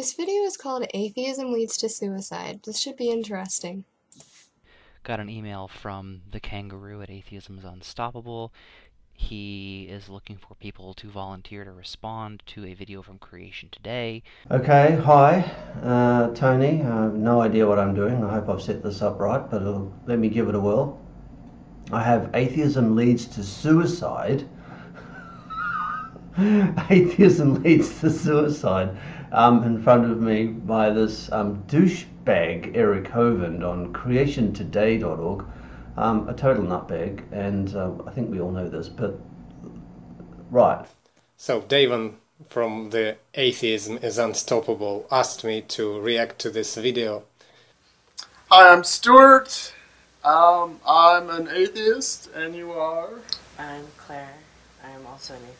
This video is called Atheism Leads to Suicide. This should be interesting. Got an email from the kangaroo at Atheism is Unstoppable. He is looking for people to volunteer to respond to a video from Creation Today. Okay, hi, Tony. I have no idea what I'm doing. I hope I've set this up right, but let me give it a whirl. I have Atheism Leads to Suicide. Atheism Leads to Suicide in front of me by this douchebag Eric Hovind on creationtoday.org. A total nutbag, and I think we all know this, but right. So Davon from the Atheism is Unstoppable asked me to react to this video. Hi, I'm Stuart. I'm an atheist, and you are? I'm Claire. I am also an atheist.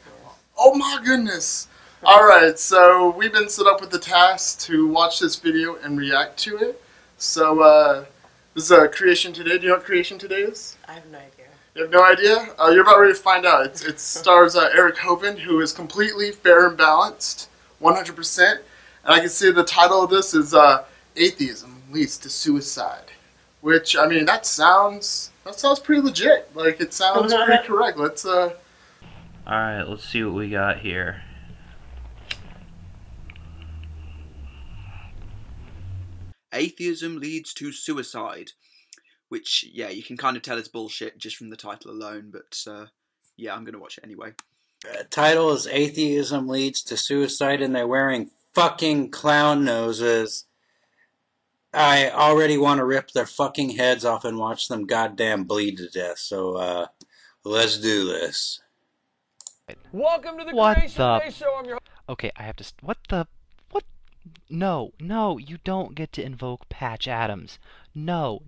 Oh my goodness! Alright, so we've been set up with the task to watch this video and react to it. So, this is Creation Today. Do you know what Creation Today is? I have no idea. You have no idea? You're about ready to find out. It stars Eric Hovind, who is completely fair and balanced, 100%. And I can see the title of this is Atheism Leads to Suicide. Which, I mean, that sounds pretty legit. Like, it sounds pretty correct. Let's, Alright, let's see what we got here. Atheism Leads to Suicide, which, yeah, you can kind of tell it's bullshit just from the title alone, but, yeah, I'm going to watch it anyway. Title is Atheism Leads to Suicide, and they're wearing fucking clown noses. I already want to rip their fucking heads off and watch them goddamn bleed to death, so, let's do this. Welcome to the Creation Today Show. I'm your Okay, I have to... What? No, you don't get to invoke Patch Adams. No.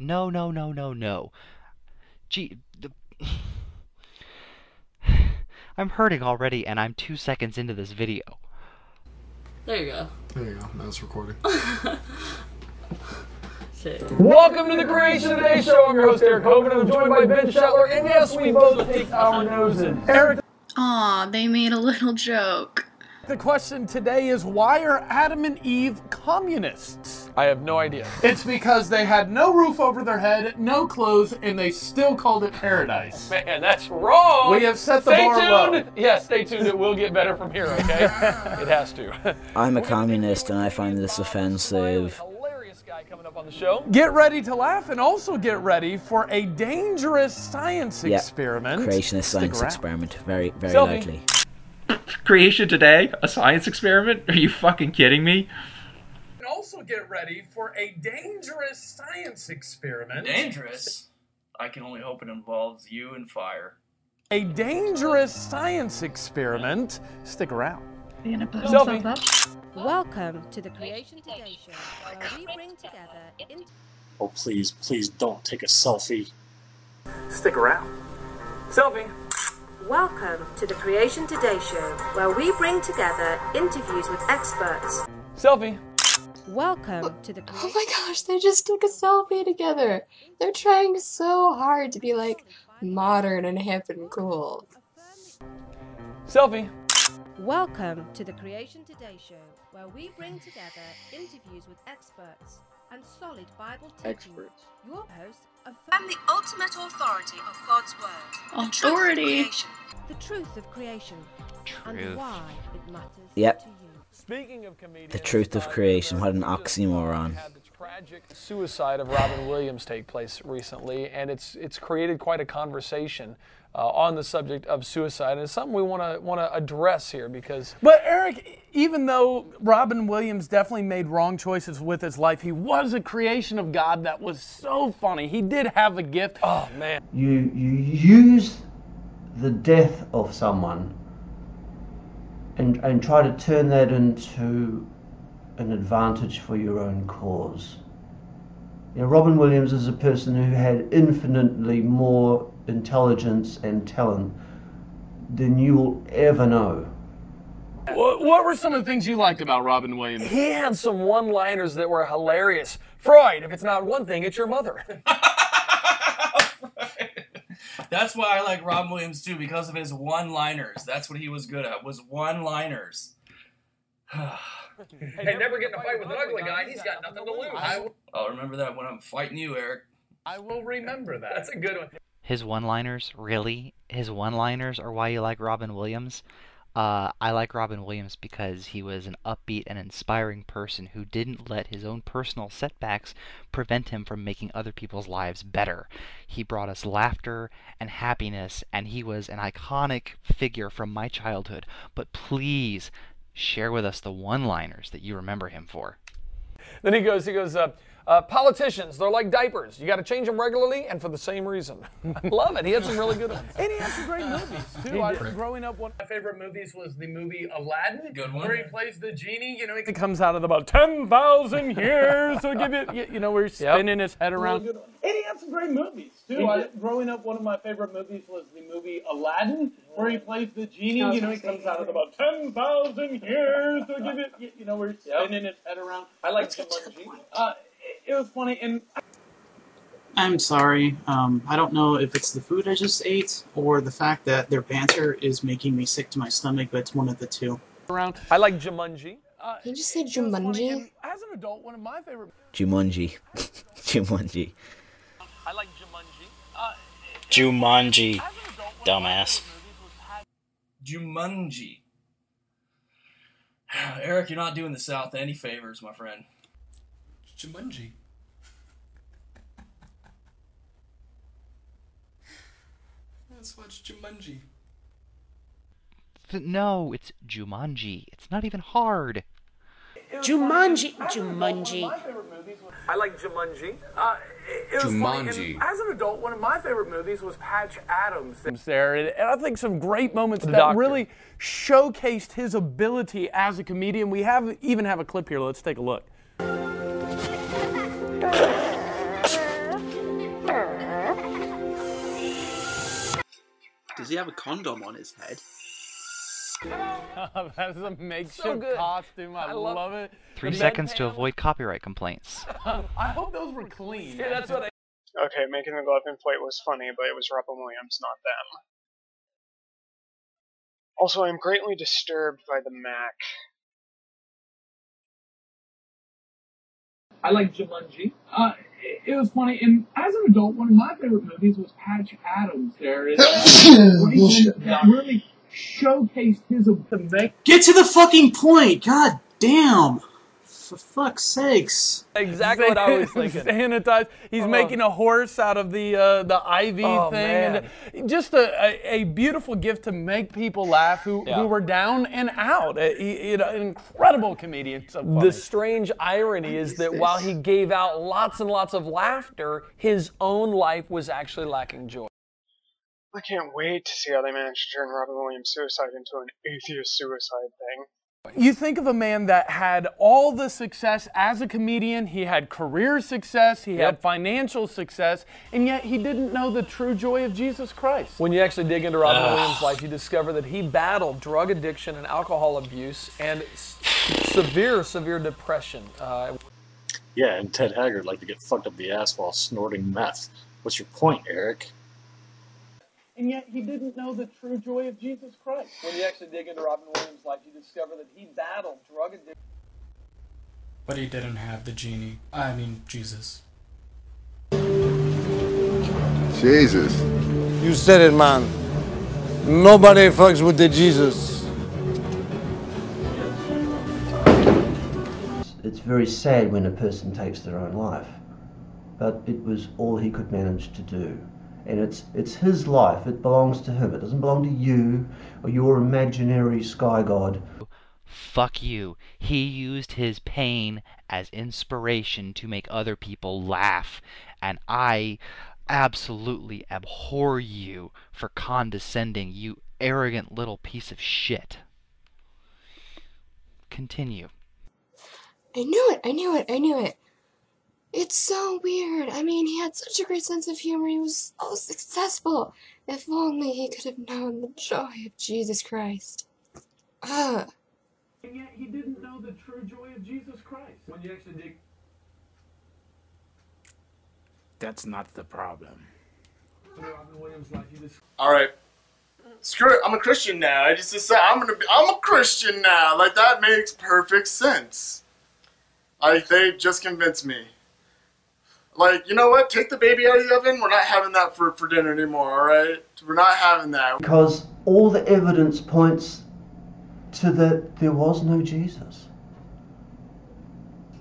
Gee... I'm hurting already, and I'm 2 seconds into this video. There you go. there you go. Now it's recording. Shit. Welcome to the Creation Today Show. I'm your host, Eric Hovind. I'm joined by Ben Shetler, and yes, we both take our noses. Eric, Aw, they made a little joke. the question today is, why are Adam and Eve communists? I have no idea. It's because they had no roof over their head, no clothes, and they still called it paradise. Man, that's wrong. We have set the bar low. Yeah, stay tuned. It will get better from here, okay? It has to. I'm a communist and I find this offensive. Coming up on the show. Get ready to laugh and also get ready for a dangerous science experiment. Creationist science experiment. Very Selfie. likely. Creation Today? A science experiment? Are you fucking kidding me? And also get ready for a dangerous science experiment. Dangerous? I can only hope it involves you and fire. A dangerous science experiment. Stick around. You're gonna put Selfie. himself up? Welcome to the Creation Today Show, where we bring together... Oh, please don't take a selfie. Stick around. Selfie. Welcome to the Creation Today Show, where we bring together interviews with experts. Selfie. Welcome to the Oh my gosh, they just took a selfie together. They're trying so hard to be like modern and hip and cool. Selfie. Welcome to the Creation Today Show, where we bring together interviews with experts and solid Bible teaching. Your host, and the ultimate authority of God's Word. Authority. The truth of creation. And why it matters Yep. to you. Speaking of comedians, The truth of creation. What an oxymoron. had the tragic suicide of Robin Williams take place recently, and it's created quite a conversation on the subject of suicide, and it's something we want to address here because. But Eric, even though Robin Williams definitely made wrong choices with his life, he was a creation of God that was so funny. He did have a gift. Oh man! You use the death of someone and try to turn that into an advantage for your own cause. You know, Robin Williams is a person who had infinitely more intelligence and talent than you will ever know. What were some of the things you liked about Robin Williams? He had some one-liners that were hilarious. Freud, if it's not one thing, it's your mother. That's why I like Robin Williams too, because of his one-liners. That's what he was good at, was one-liners. Hey, never get in a fight with an ugly guy. He's got nothing to lose. I'll remember that when I'm fighting you, Eric. I will remember that. That's a good one. His one-liners, really? His one-liners are why you like Robin Williams? I like Robin Williams because he was an upbeat and inspiring person who didn't let his own personal setbacks prevent him from making other people's lives better. He brought us laughter and happiness, and he was an iconic figure from my childhood. But please, share with us the one-liners that you remember him for. Then he goes, politicians, they're like diapers. You got to change them regularly and for the same reason. I love it. He had some really good ones. And he had some great movies, too. Growing up, one of my favorite movies was the movie Aladdin. Good one. Where he plays the genie. You know, he comes out of about 10,000 years. So give it, you know, where he's spinning his head around. And he had some great movies, too. Growing up, one of my favorite movies was the movie Aladdin, where he plays the genie. You know, he comes out of about 10,000 years. So give it, you know, where he's spinning his head around. I like Jumanji. It was funny, and I'm sorry. I don't know if it's the food I just ate or the fact that their banter is making me sick to my stomach, but it's one of the two. I like Jumanji. Did you just say Jumanji? As an adult, one of my favorite... Jumanji. Jumanji. I like Jumanji. Jumanji. Dumbass. Jumanji. Eric, you're not doing the South any favors, my friend. Jumanji. Let's watch Jumanji. No, it's Jumanji. It's not even hard. Jumanji. Jumanji. I like Jumanji. Jumanji. As an adult, one of my favorite movies was Patch Adams. There, and I think some great moments that really showcased his ability as a comedian. We even have a clip here. Let's take a look. Does he have a condom on his head? That's a makeshift costume. I love it. 3 seconds to avoid copyright complaints. I hope those were clean. Yeah, that's what I... Okay, making the glove inflate was funny, but it was Robin Williams, not them. Also, I'm greatly disturbed by the Mac. I like Jumanji. It was funny, and as an adult, one of my favorite movies was Patch Adams. There is that really showcased his ability. Get to the fucking point! God damn! For fuck's sakes. Exactly what I was thinking. Sanitized. He's making a horse out of the IV thing. Man. And just a beautiful gift to make people laugh who were down and out. An incredible comedian. So funny. The strange irony is that while he gave out lots and lots of laughter, his own life was actually lacking joy. I can't wait to see how they manage to turn Robin Williams' suicide into an atheist suicide thing. You think of a man that had all the success as a comedian, he had career success, he had financial success, and yet he didn't know the true joy of Jesus Christ. When you actually dig into Robin Williams' life, you discover that he battled drug addiction and alcohol abuse and severe depression. Yeah, and Ted Haggard liked to get fucked up the ass while snorting meth. What's your point, Eric? And yet he didn't know the true joy of Jesus Christ. When you actually dig into Robin Williams' life, you discover that he battled drug addiction. But he didn't have the genie. I mean, Jesus. Jesus. You said it, man. Nobody fucks with the Jesus. It's very sad when a person takes their own life, but it was all he could manage to do. And it's his life, it belongs to him. It doesn't belong to you or your imaginary sky god. Fuck you. He used his pain as inspiration to make other people laugh. And I absolutely abhor you for condescending, you arrogant little piece of shit. Continue. I knew it. It's so weird. I mean, he had such a great sense of humor. He was so successful. If only he could have known the joy of Jesus Christ. And yet he didn't know the true joy of Jesus Christ. When you actually dig... That's not the problem. Robin Williams' life, All right. screw it, I'm a Christian now. I just decided I'm a Christian now. Like, that makes perfect sense. Like, they just convinced me. Like, you know what? Take the baby out of the oven. We're not having that for dinner anymore, alright? We're not having that. Because all the evidence points to that there was no Jesus.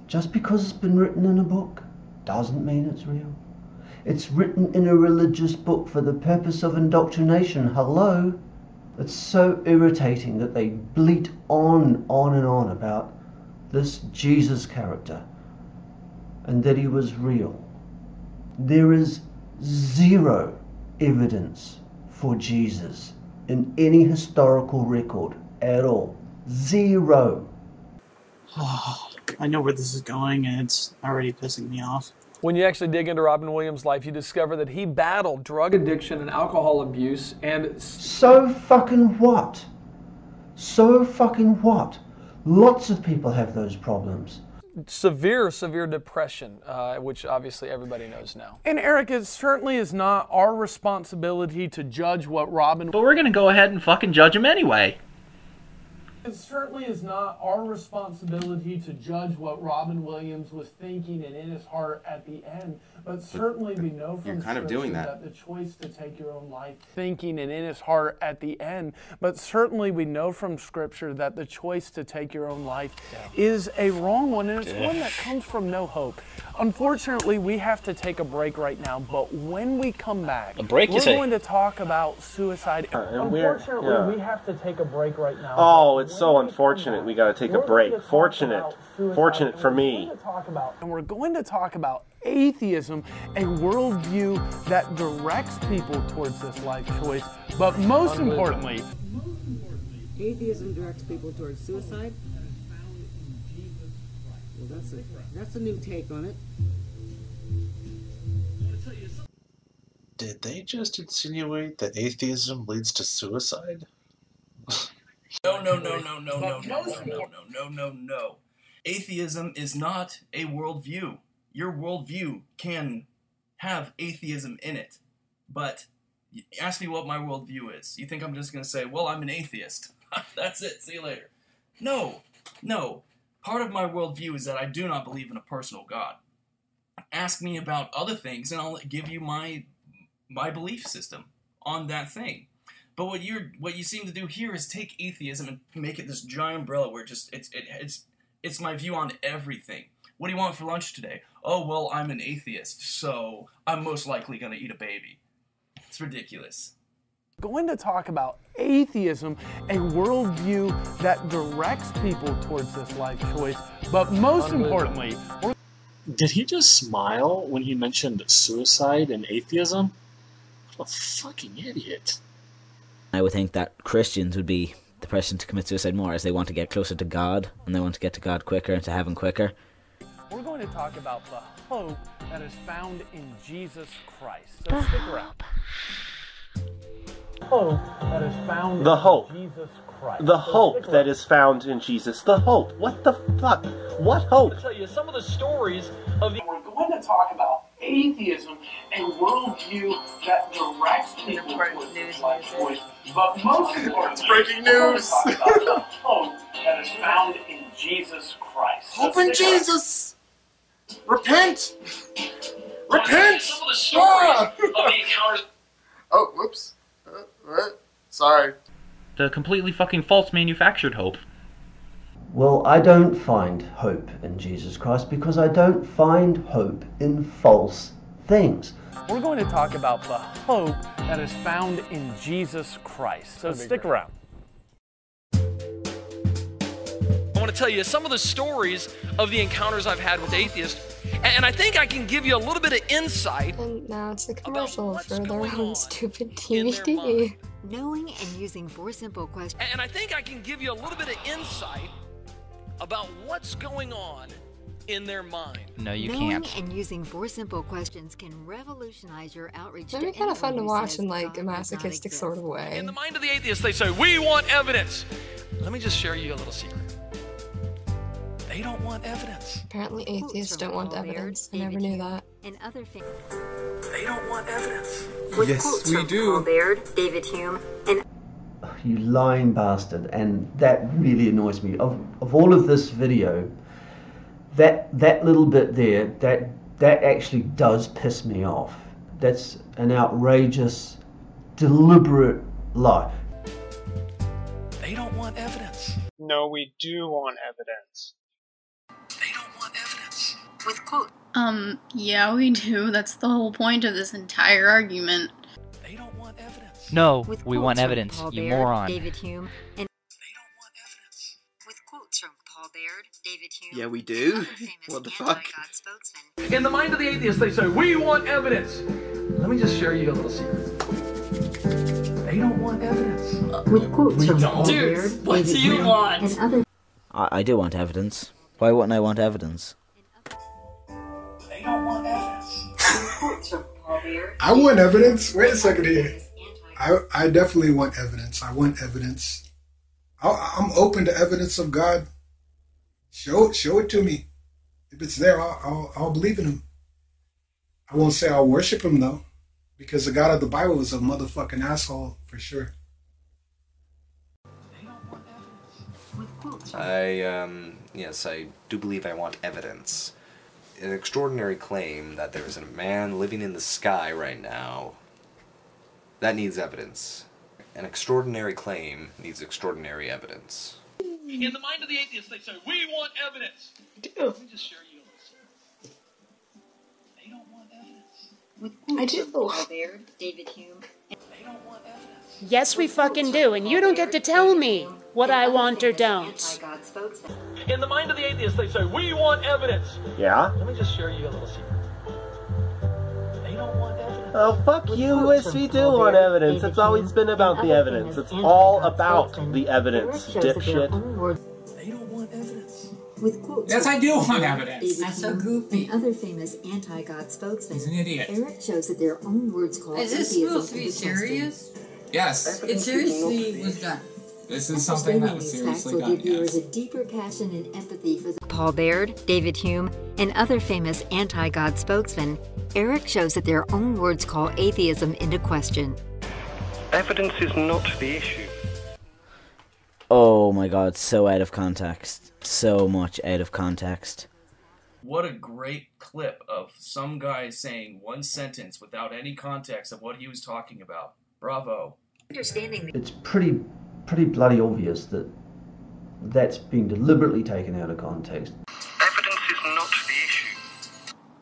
Just because it's been written in a book doesn't mean it's real. It's written in a religious book for the purpose of indoctrination. Hello? It's so irritating that they bleat on and on about this Jesus character and that he was real. There is zero evidence for Jesus in any historical record at all. Zero. I know where this is going, and it's already pissing me off. When you actually dig into Robin Williams' life, you discover that he battled drug addiction and alcohol abuse, and so fucking what? So fucking what? Lots of people have those problems. severe depression, which obviously everybody knows now. And Eric, it certainly is not our responsibility to judge what Robin... But we're gonna go ahead and fucking judge him anyway. It certainly is not our responsibility to judge what Robin Williams was thinking and in his heart at the end, but certainly we know from You're kind of doing that the choice to take your own life, thinking and in his heart at the end, but certainly we know from Scripture that the choice to take your own life is a wrong one, and it's one that comes from no hope. Unfortunately, we have to take a break right now, but when we come back, we're going to talk about suicide. Unfortunately, we have to take a break right now. Oh, it's so unfortunate we gotta take a break. Fortunate for me. And we're going to talk about atheism, a worldview that directs people towards this life choice, but most importantly, atheism directs people towards suicide. Well, that's a new take on it. Did they just insinuate that atheism leads to suicide? No. Atheism is not a worldview. Your worldview can have atheism in it, but ask me what my worldview is. You think I'm just going to say, well, I'm an atheist. That's it. See you later. No. Part of my worldview is that I do not believe in a personal God. Ask me about other things, and I'll give you my belief system on that thing. But what you seem to do here is take atheism and make it this giant umbrella where it's my view on everything. What do you want for lunch today? Oh, well, I'm an atheist, so I'm most likely going to eat a baby. It's ridiculous. Going to talk about atheism, a worldview that directs people towards this life choice, but most importantly... Did he just smile when he mentioned suicide and atheism? What a fucking idiot. I would think that Christians would be the person to commit suicide more, as they want to get closer to God, and they want to get to God quicker and to heaven quicker. We're going to talk about the hope that is found in Jesus Christ. So stick around. Hope that is found in Jesus Christ. The hope that is found in Jesus. The hope. What the fuck? What hope? I'll tell you some of the stories of the... We're going to talk about atheism, a worldview that directs people towards this life choice. But most importantly, breaking news. We're going to talk about the hope that is found in Jesus Christ. Hope in Jesus. Repent. Repent. Some of the stories of the encounters. Oh, whoops. What? Sorry. The completely fucking false manufactured hope. Well, I don't find hope in Jesus Christ because I don't find hope in false things. We're going to talk about the hope that is found in Jesus Christ. So stick around. I want to tell you some of the stories of the encounters I've had with atheists, and I think I can give you a little bit of insight. And now it's a commercial for their own stupid DVD. Knowing and using 4 simple questions. And I think I can give you a little bit of insight about what's going on in their mind. No, you Knowing can't. and using 4 simple questions can revolutionize your outreach. That'd be kind of fun to watch in like a masochistic sort of way. In the mind of the atheist, they say, we want evidence. Let me just share you a little secret. They don't want evidence. Apparently atheists don't want evidence. I never knew that. And other things. They don't want evidence. Yes, we do. Paul Baird, David Hume, and you lying bastard. And that really annoys me. Of all of this video, that little bit there, that actually does piss me off. That's an outrageous, deliberate lie. They don't want evidence. No, we do want evidence. They don't want evidence. With quote. Yeah, we do. That's the whole point of this entire argument. They don't want evidence. No, With we want quotes from evidence, Paul you Baird, moron. David Hume, and with quotes from Paul Baird, David Hume. Yeah, we do. What the fuck? In the mind of the atheist, they say, we want evidence. Let me just share you a little secret. They don't want evidence. With quotes from Paul Dude, Baird, what David do you Hume, want? and other. I do want evidence. Why wouldn't I want evidence? They don't want evidence. Quotes from Paul Baird. I want evidence. Wait a second here. I definitely want evidence. I want evidence. I'm open to evidence of God. Show it to me. If it's there, I'll believe in him. I won't say I'll worship him though, because the God of the Bible is a motherfucking asshole for sure. Yes, I do believe I want evidence. An extraordinary claim that there is a man living in the sky right now. That needs evidence. An extraordinary claim needs extraordinary evidence. In the mind of the atheist, they say, we want evidence. Let me just share you a little secret. They don't want evidence. With quotes from Paul Baird, David Hume. They don't want evidence. Yes, we fucking do, and you don't get to tell me what I want or don't. In the mind of the atheist, they say, we want evidence. Yeah? Let me just share you a little secret. They don't want evidence. Oh, fuck you, yes, we do want evidence. It's always been about the evidence. It's all about the evidence, dipshit. They don't want evidence. With quotes Yes, I do want evidence. That's so goofy. And other famous anti-God spokesmen. He's an idiot. Eric shows that their own words call Is this supposed to be serious? Yes. It seriously was done. This is something that was seriously done, give viewers a deeper passion and empathy for Paul Baird, David Hume, and other famous anti-God spokesmen. Eric shows that their own words call atheism into question. Evidence is not the issue. Oh my god, so out of context. So much out of context. What a great clip of some guy saying one sentence without any context of what he was talking about. Bravo. Understanding. It's pretty bloody obvious that that's been deliberately taken out of context. Evidence is not the issue.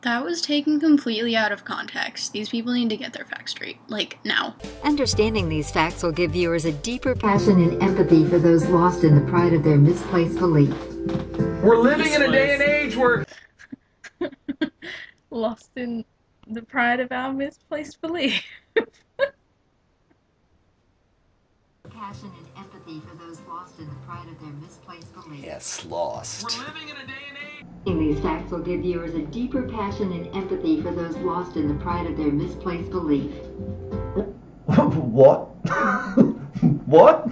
That was taken completely out of context. These people need to get their facts straight. Like, now. Understanding these facts will give viewers a deeper passion and empathy for those lost in the pride of their misplaced belief. We're living in a day and age where... Lost in the pride of our misplaced belief. Passion and empathy for those lost in the pride of their misplaced belief. Yes, lost. We're living in a day and age... These facts will give viewers a deeper passion and empathy for those lost in the pride of their misplaced belief. What? What?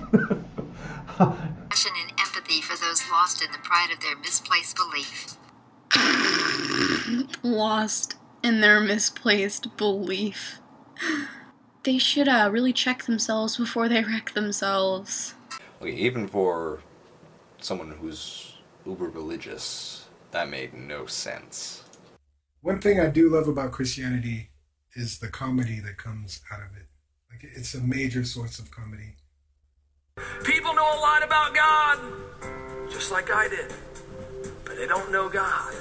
Passion and empathy for those lost in the pride of their misplaced belief. Lost in their misplaced belief. They should really check themselves before they wreck themselves. Okay, even for someone who's uber religious, that made no sense. One thing I do love about Christianity is the comedy that comes out of it. Like, it's a major source of comedy. People know a lot about God, just like I did, but they don't know God.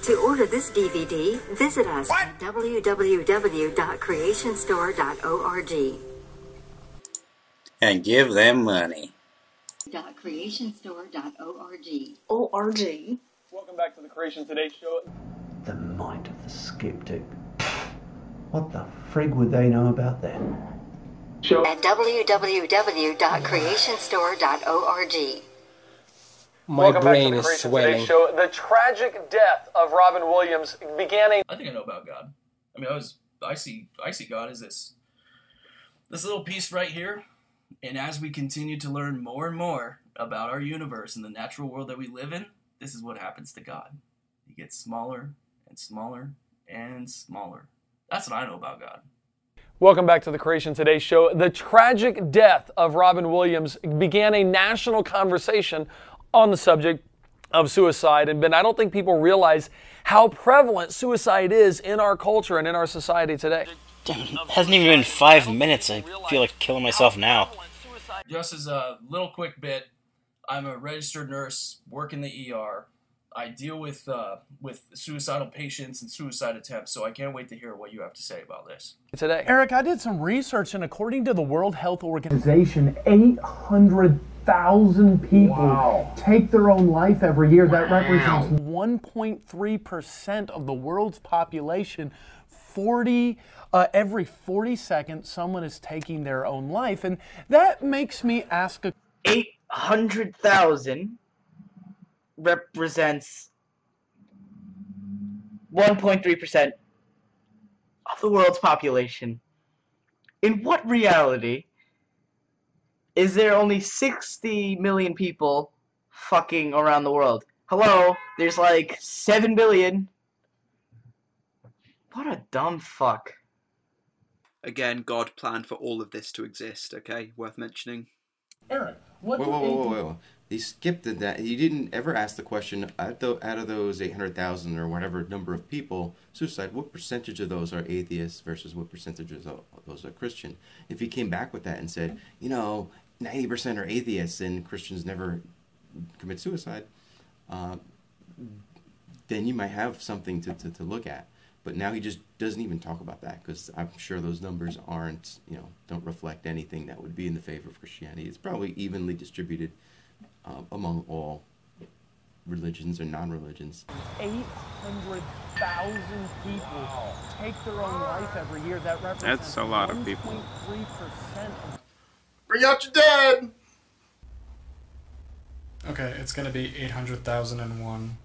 To order this DVD, visit us at www.creationstore.org. And give them money. .creationstore.org. O-R-G. Welcome back to the Creation Today show. The mind of the skeptic. What the frig would they know about that? At www.creationstore.org. My brain is swelling. Show. The tragic death of Robin Williams began a... I think I know about God. I mean, I see God as this little piece right here. And as we continue to learn more and more about our universe and the natural world that we live in, this is what happens to God. He gets smaller and smaller and smaller. That's what I know about God. Welcome back to the Creation Today show. The tragic death of Robin Williams began a national conversation on the subject of suicide. And Ben, I don't think people realize how prevalent suicide is in our culture and in our society today. Damn, it hasn't even been 5 minutes. I feel like killing myself now. Just as a little quick bit, I'm a registered nurse, work in the ER. I deal with suicidal patients and suicide attempts, so I can't wait to hear what you have to say about this. Today, Eric, I did some research, and according to the World Health Organization, 800,000 people take their own life every year. That represents 1.3% of the world's population. Every 40 seconds, someone is taking their own life, and that makes me ask a 800,000 represents 1.3% of the world's population. In what reality is there only 60 million people fucking around the world? Hello, there's like 7 billion. What a dumb fuck. Again, God planned for all of this to exist, okay? Worth mentioning. Eric, what Whoa. They skipped that. He didn't ever ask the question, out of those 800,000 or whatever number of people, suicide, what percentage of those are atheists versus what percentage of those are Christian? If he came back with that and said, 90% are atheists and Christians never commit suicide, then you might have something to look at. But now he just doesn't even talk about that, because I'm sure those numbers aren't, don't reflect anything that would be in the favor of Christianity. It's probably evenly distributed among all religions or non-religions. 800,000 people take their own life every year. That represents That's a lot of people. 1.3%. Bring out your dead! Okay, it's gonna be 800,001.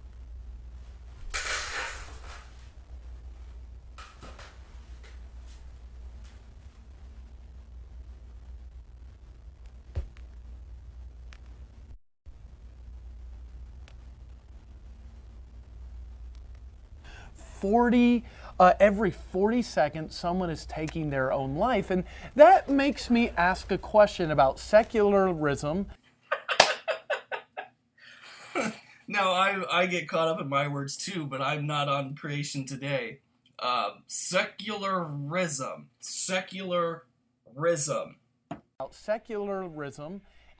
Every 40 seconds, someone is taking their own life, and that makes me ask a question about secularism. No, I get caught up in my words too, but I'm not on Creation Today. Secularism. Secularism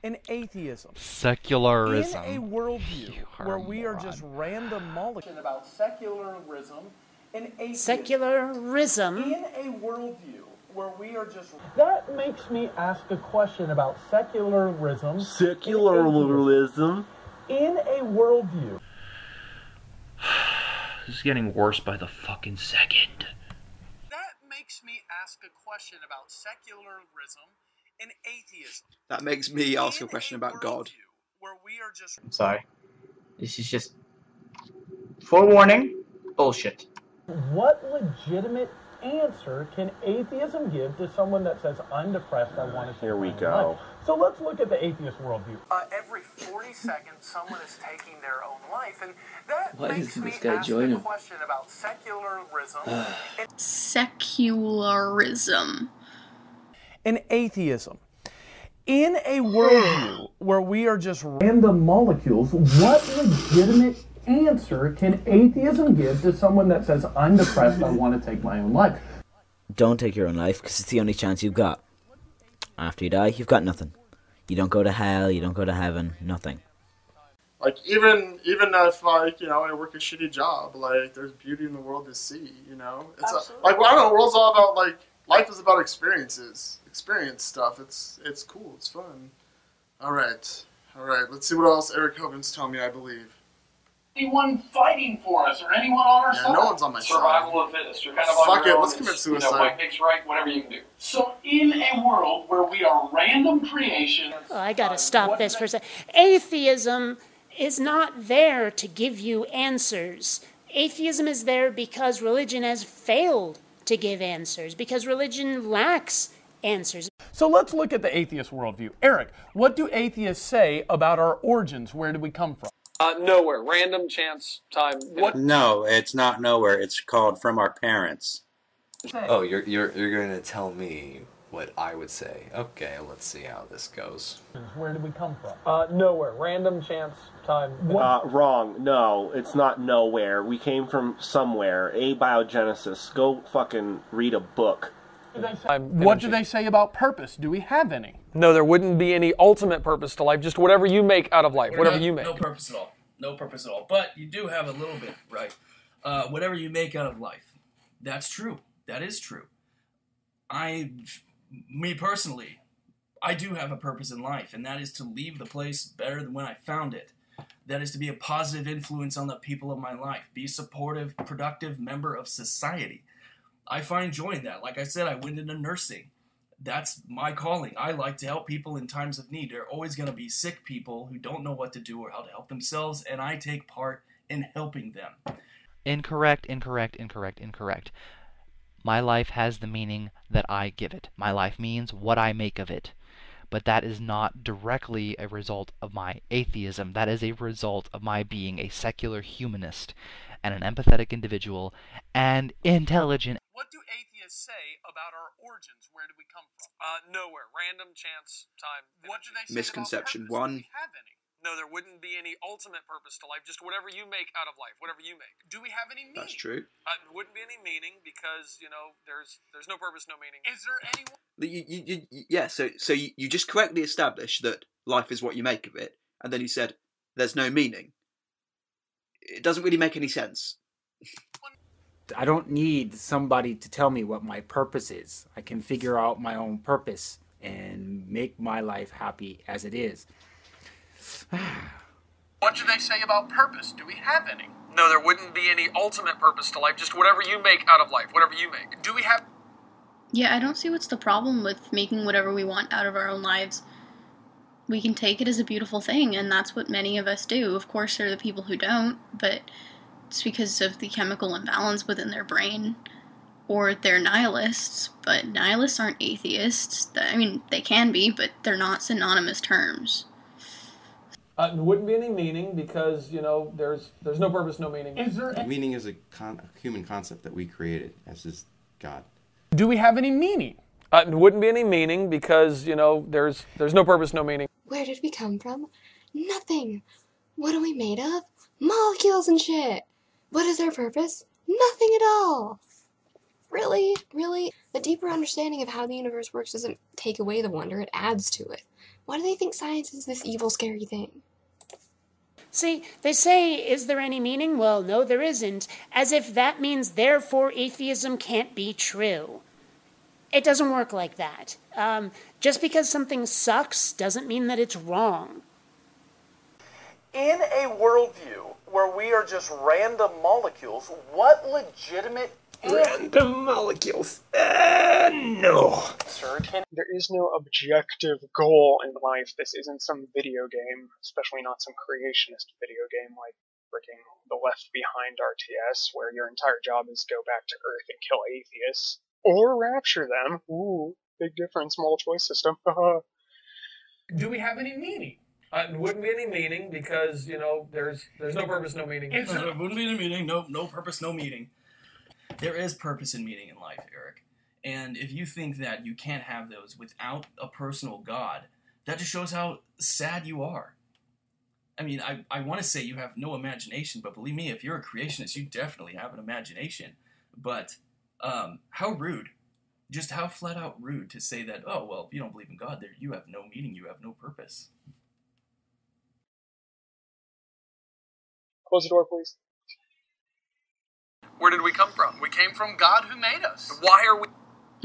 and atheism. Secularism. In a worldview where we are just random molecules about secularism and atheism. Secularism. In a worldview where we are just... That makes me ask a question about secularism. Secularism. In a worldview. This is getting worse by the fucking second. That makes me ask a question about secularism and atheism. That makes me ask a question about God. I'm sorry. This is just forewarning bullshit. What legitimate answer can atheism give to someone that says, I'm depressed, I want to Here we go. So let's look at the atheist worldview. Every 40 seconds, someone is taking their own life, and that makes me ask a question about secularism. Secularism. And atheism. In a worldview where we are just random molecules, what legitimate answer can atheism give to someone that says, I'm depressed, I want to take my own life? Don't take your own life, because it's the only chance you've got. After you die, you've got nothing. You don't go to hell, you don't go to heaven, nothing. Like, even if, like, I work a shitty job, like, there's beauty in the world to see, It's like, well, I don't know, the world's all about, like, life is about experiences. Experience stuff. It's cool. It's fun. All right. Let's see what else Eric Hovind's telling me I believe. Anyone fighting for us or anyone on our side? No one's on my side. Survival of the fittest. You're kind of Fuck on your it. own. Let's commit suicide. White pig's right. Whatever you can do. So in a world where we are random creation. Oh, I gotta stop this for a second. Atheism is not there to give you answers. Atheism is there because religion has failed to give answers, because religion lacks answers. So let's look at the atheist worldview. Eric, what do atheists say about our origins? Where do we come from? Nowhere. Random chance time. What? No, it's not nowhere. It's called from our parents. Oh, you're going to tell me what I would say. Okay, let's see how this goes. Where did we come from? Nowhere. Random chance time. Wrong. No, it's not nowhere. We came from somewhere. Abiogenesis. Go fucking read a book. What do they say about purpose? Do we have any? No, there wouldn't be any ultimate purpose to life, just whatever you make out of life, whatever you make. No purpose at all. No purpose at all. But you do have a little bit, right? Whatever you make out of life. That's true. That is true. Me personally, I do have a purpose in life, and that is to leave the place better than when I found it. That is to be a positive influence on the people of my life. Be a supportive, productive member of society. I find joy in that. Like I said, I went into nursing. That's my calling. I like to help people in times of need. There are always going to be sick people who don't know what to do or how to help themselves, and I take part in helping them. Incorrect, incorrect, incorrect, incorrect. My life has the meaning that I give it. My life means what I make of it. But that is not directly a result of my atheism. That is a result of my being a secular humanist and an empathetic individual and intelligent. What do atheists say about our origins? Where did we come from? Nowhere. Random chance time. What do they say Misconception about purpose? 1. Do we have any? No, there wouldn't be any ultimate purpose to life, just whatever you make out of life, whatever you make. Do we have any meaning? That's true. There wouldn't be any meaning because, there's no purpose, no meaning. Is there anyone... So you just correctly established that life is what you make of it, and then you said there's no meaning. It doesn't really make any sense. I don't need somebody to tell me what my purpose is. I can figure out my own purpose and make my life happy as it is. What do they say about purpose? Do we have any? No, there wouldn't be any ultimate purpose to life, just whatever you make out of life, whatever you make. Do we have... Yeah, I don't see what's the problem with making whatever we want out of our own lives. We can take it as a beautiful thing, and that's what many of us do. Of course, there are the people who don't, but it's because of the chemical imbalance within their brain. Or they're nihilists, but nihilists aren't atheists. I mean, they can be, but they're not synonymous terms. There wouldn't be any meaning because, there's no purpose, no meaning. Is there any... Meaning is a human concept that we created, as is God. Do we have any meaning? There wouldn't be any meaning because, there's no purpose, no meaning. Where did we come from? Nothing. What are we made of? Molecules and shit. What is our purpose? Nothing at all. Really? Really? The deeper understanding of how the universe works doesn't take away the wonder, it adds to it. Why do they think science is this evil, scary thing? See, they say, is there any meaning? Well, no, there isn't. As if that means, therefore, atheism can't be true. It doesn't work like that. Just because something sucks doesn't mean that it's wrong. In a worldview where we are just random molecules, what legitimate... Random molecules. No. Sir, there is no objective goal in life. This isn't some video game, especially not some creationist video game like freaking the Left Behind RTS, where your entire job is go back to Earth and kill atheists. Or rapture them. Ooh, big difference, multiple choice system. Do we have any meaning? There wouldn't be any meaning because, there's no purpose, no meaning. There wouldn't be any meaning, no purpose, no meaning. There is purpose and meaning in life, Eric. And if you think that you can't have those without a personal God, that just shows how sad you are. I mean, I want to say you have no imagination, but believe me, if you're a creationist, you definitely have an imagination. But how rude. Just how flat out rude to say that, oh, well, if you don't believe in God, you have no meaning, you have no purpose. Close the door, please. Where did we come from? We came from God who made us. Why are we...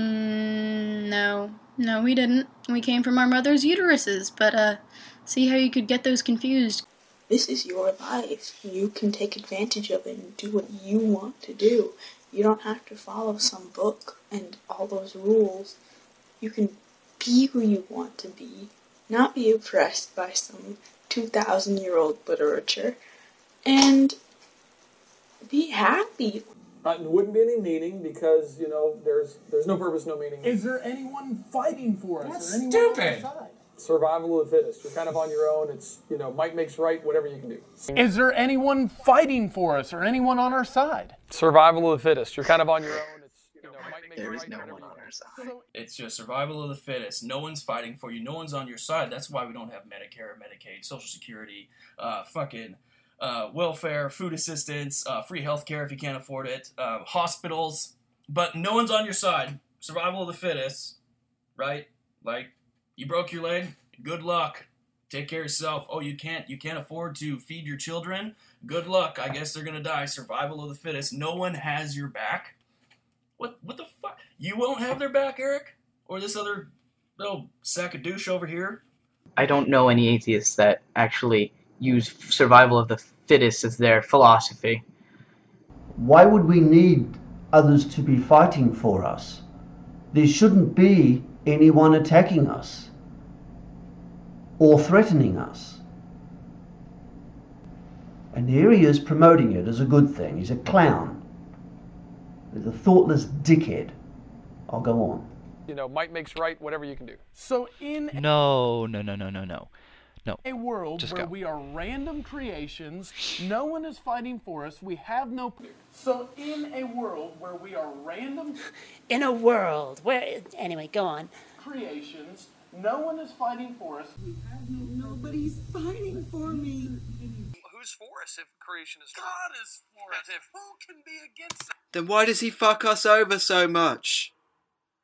No. No, we didn't. We came from our mother's uteruses, but, see how you could get those confused. This is your life. You can take advantage of it and do what you want to do. You don't have to follow some book and all those rules. You can be who you want to be, not be oppressed by some 2,000-year-old literature, and be happy. There wouldn't be any meaning because, there's no purpose, no meaning. Is there anyone fighting for us? That's or anyone stupid. On our side? Survival of the fittest. You're kind of on your own. It's, might makes right, whatever you can do. Is there anyone fighting for us or anyone on our side? Survival of the fittest. You're kind of on your own. It's, might There is no one on our side. It's just survival of the fittest. No one's fighting for you. No one's on your side. That's why we don't have Medicare, Medicaid, Social Security, welfare, food assistance, free healthcare if you can't afford it, hospitals. But no one's on your side. Survival of the fittest, right? Like, you broke your leg, good luck. Take care of yourself. Oh, you can't afford to feed your children? Good luck. I guess they're gonna die. Survival of the fittest. No one has your back. What the fuck? You won't have their back, Eric? Or this other little sack of douche over here? I don't know any atheists that actually use survival of the fittest as their philosophy. Why would we need others to be fighting for us? There shouldn't be anyone attacking us or threatening us. And here he is promoting it as a good thing. He's a clown. He's a thoughtless dickhead. I'll go on. You know, might makes right, whatever you can do. So in No. a world Just where go. we are random creations, no one is fighting for us, we have no... So in a world where we are random... In a world where... Anyway, go on. Creations, no one is fighting for us. We have nobody's fighting for me. Who's for us if creation is God is for us. If who can be against us? Then why does he fuck us over so much?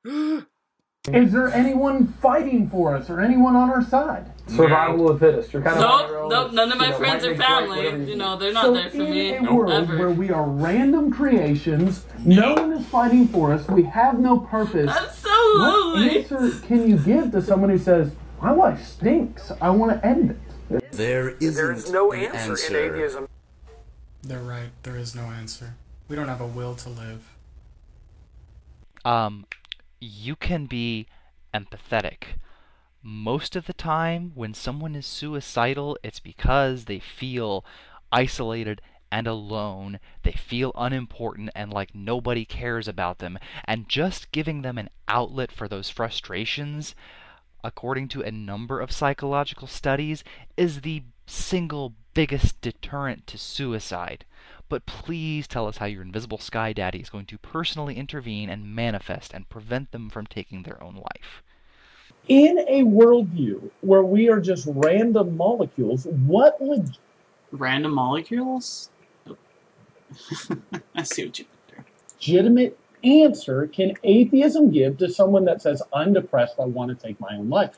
Is there anyone fighting for us or anyone on our side? Survival of the fittest. You're kind of on your own. Nope, none of my friends might are make right, family. whatever You know, they're not there for me. In a world where we are random creations, no one is fighting for us, we have no purpose. That's so What lovely. answer can you give to someone who says, my life stinks, I want to end it? There There's no answer in atheism. They're right. There is no answer. We don't have a will to live. You can be empathetic. Most of the time, when someone is suicidal, it's because they feel isolated and alone. They feel unimportant and like nobody cares about them. And just giving them an outlet for those frustrations, according to a number of psychological studies, is the single biggest deterrent to suicide. But please tell us how your invisible sky daddy is going to personally intervene and manifest and prevent them from taking their own life. In a worldview where we are just random molecules, what Random molecules? I see what you did there. legitimate answer can atheism give to someone that says, I'm depressed, I want to take my own life?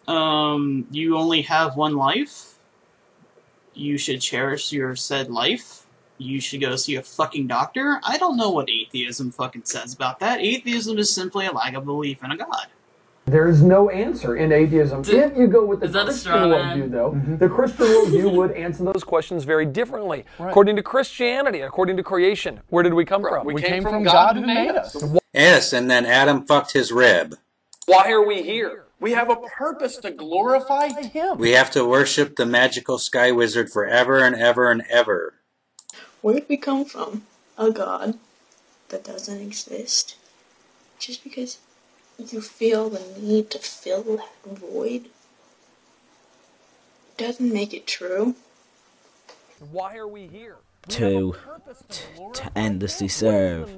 You only have one life. You should cherish your said life. You should go see a fucking doctor. I don't know what atheism fucking says about that. Atheism is simply a lack of belief in a god. There is no answer in atheism. If you go with the Is that a Christian straw man? worldview, though, the Christian worldview would answer those questions very differently. According to Christianity, according to creation, where did we come from? We came from God who made us. Yes, and then Adam fucked his rib. Why are we here? We have a purpose to glorify Him. We have to worship the magical sky wizard forever and ever and ever. Where did we come from? A God that doesn't exist. Just because you feel the need to fill that void doesn't make it true. Why are we here? To endlessly serve.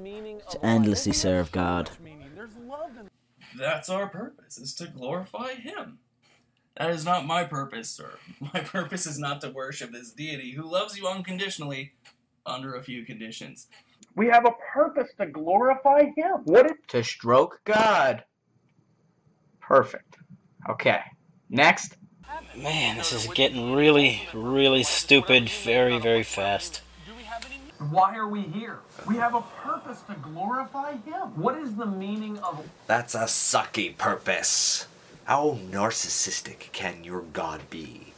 To endlessly serve God. That's our purpose, is to glorify Him. That is not my purpose, sir. My purpose is not to worship this deity who loves you unconditionally under a few conditions. We have a purpose to glorify Him. To stroke God. Perfect. Okay. Next. Man, this is getting really, really stupid very, very fast. Why are we here? We have a purpose to glorify Him. What is the meaning of... That's a sucky purpose. How narcissistic can your God be?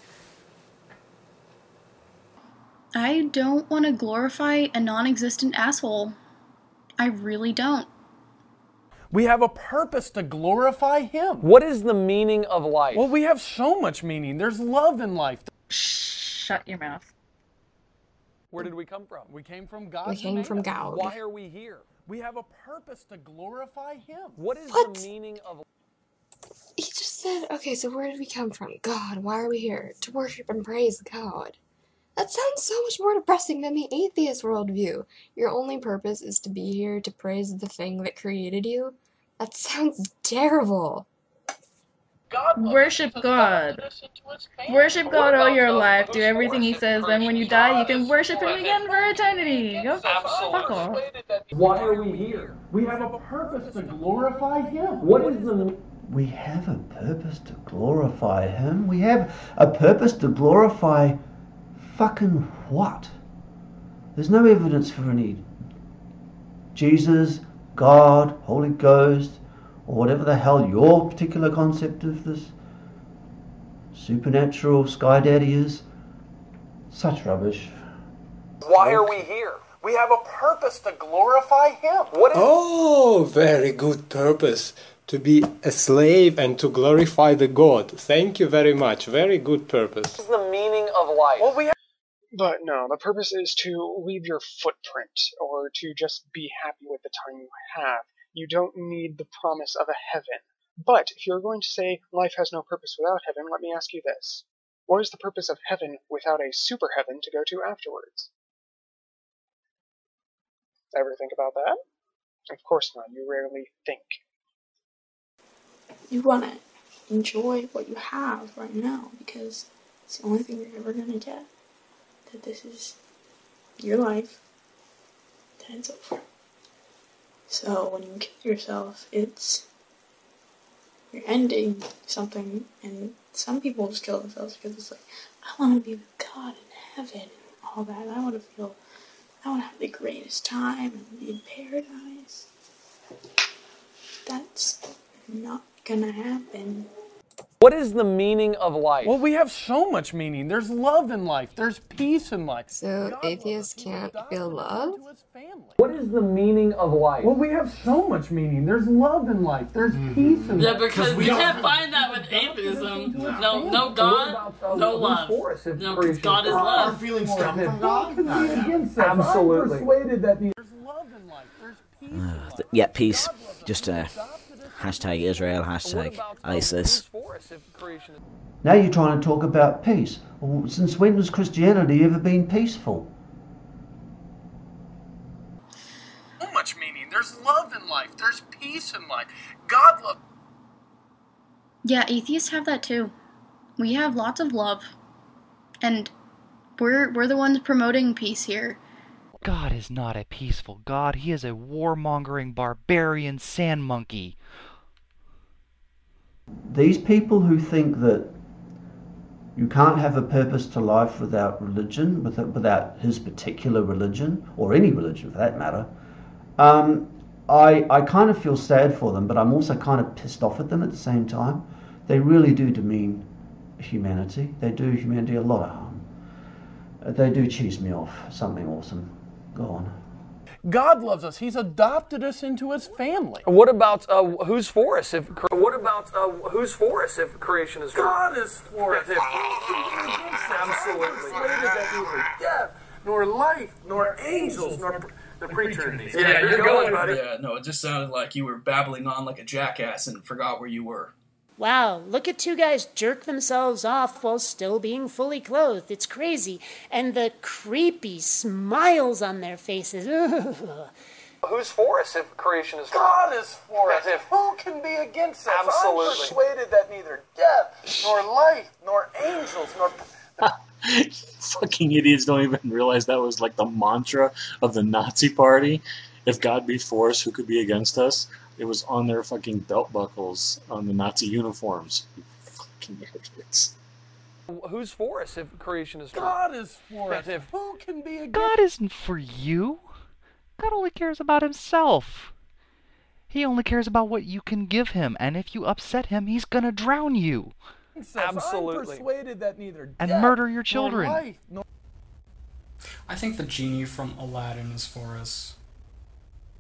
I don't want to glorify a non-existent asshole. I really don't. We have a purpose to glorify Him. What is the meaning of life? Well, we have so much meaning. There's love in life. Shut your mouth. Where did we come from? We came from God. We came from God. Why are we here? We have a purpose to glorify Him. What is the meaning of... He just said, okay, so where did we come from? God, why are we here? To worship and praise God. That sounds so much more depressing than the atheist worldview. Your only purpose is to be here to praise the thing that created you? That sounds terrible. Worship God. Worship God all your life. Do everything He says. Then when you die, you can worship Him again for eternity. Go fuck off. Why are we here? We have a purpose to glorify Him. What is the... We have a purpose to glorify Him? We have a purpose to glorify fucking what? There's no evidence for any Jesus, God, Holy Ghost, or whatever the hell your particular concept of this supernatural sky daddy is. Such rubbish. Why are we here? We have a purpose to glorify Him. What is... Oh, very good purpose. To be a slave and to glorify the God. Thank you very much. Very good purpose. What is the meaning of life? Well, we have... But no, the purpose is to leave your footprint, or to just be happy with the time you have. You don't need the promise of a heaven. But if you're going to say life has no purpose without heaven, let me ask you this. What is the purpose of heaven without a super heaven to go to afterwards? Ever think about that? Of course not. You rarely think. You want to enjoy what you have right now, because it's the only thing you're ever going to get. That this is your life, then it's over. So when you kill yourself, you're ending something, and some people just kill themselves because it's like, I want to be with God in heaven and all that. I want to have the greatest time and be in paradise. That's not gonna happen. What is the meaning of life? Well, we have so much meaning. There's love in life. There's peace in life. So atheists can't feel love? What is the meaning of life? Well, we have so much meaning. There's love in life. There's peace in life. Yeah, because you can't find that with atheism. No God, no love. No, because God is love. Our feelings come from God? Absolutely. There's love in life. There's peace in life. Yeah, peace. Just hashtag Israel, hashtag ISIS. Now you're trying to talk about peace. Well, since when has Christianity ever been peaceful? So much meaning. There's love in life. There's peace in life. God love. Yeah, atheists have that too. We have lots of love. And we're the ones promoting peace here. God is not a peaceful God. He is a warmongering barbarian sand monkey. These people who think that you can't have a purpose to life without religion, without his particular religion, or any religion for that matter, I kind of feel sad for them, but I'm also kind of pissed off at them at the same time. They really do demean humanity. They do humanity a lot of harm. They do cheese me off. Something awesome. Go on. God loves us. He's adopted us into His family. What about who's for us if? What about who's for us if creation is? God is for us. Absolutely. That neither death, nor life, nor angels, nor the pre-Trinity. Yeah, you're going, buddy. Yeah, no, it just sounded like you were babbling on like a jackass and forgot where you were. Wow, look at two guys jerk themselves off while still being fully clothed. It's crazy. And the creepy smiles on their faces. Who's for us if creation is? God is for us. Who can be against us? Absolutely. I'm persuaded that neither death, nor life, nor angels, nor... Fucking idiots don't even realize that was like the mantra of the Nazi party. If God be for us, who could be against us? It was on their fucking belt buckles on the Nazi uniforms. You fucking idiots. Who's for us if creation is? God is for us. Who can be against? God isn't for you. God only cares about Himself. He only cares about what you can give Him, and if you upset Him, He's gonna drown you. Absolutely. I'm persuaded that neither and death, murder your children. Nor life, nor... I think the genie from Aladdin is for us.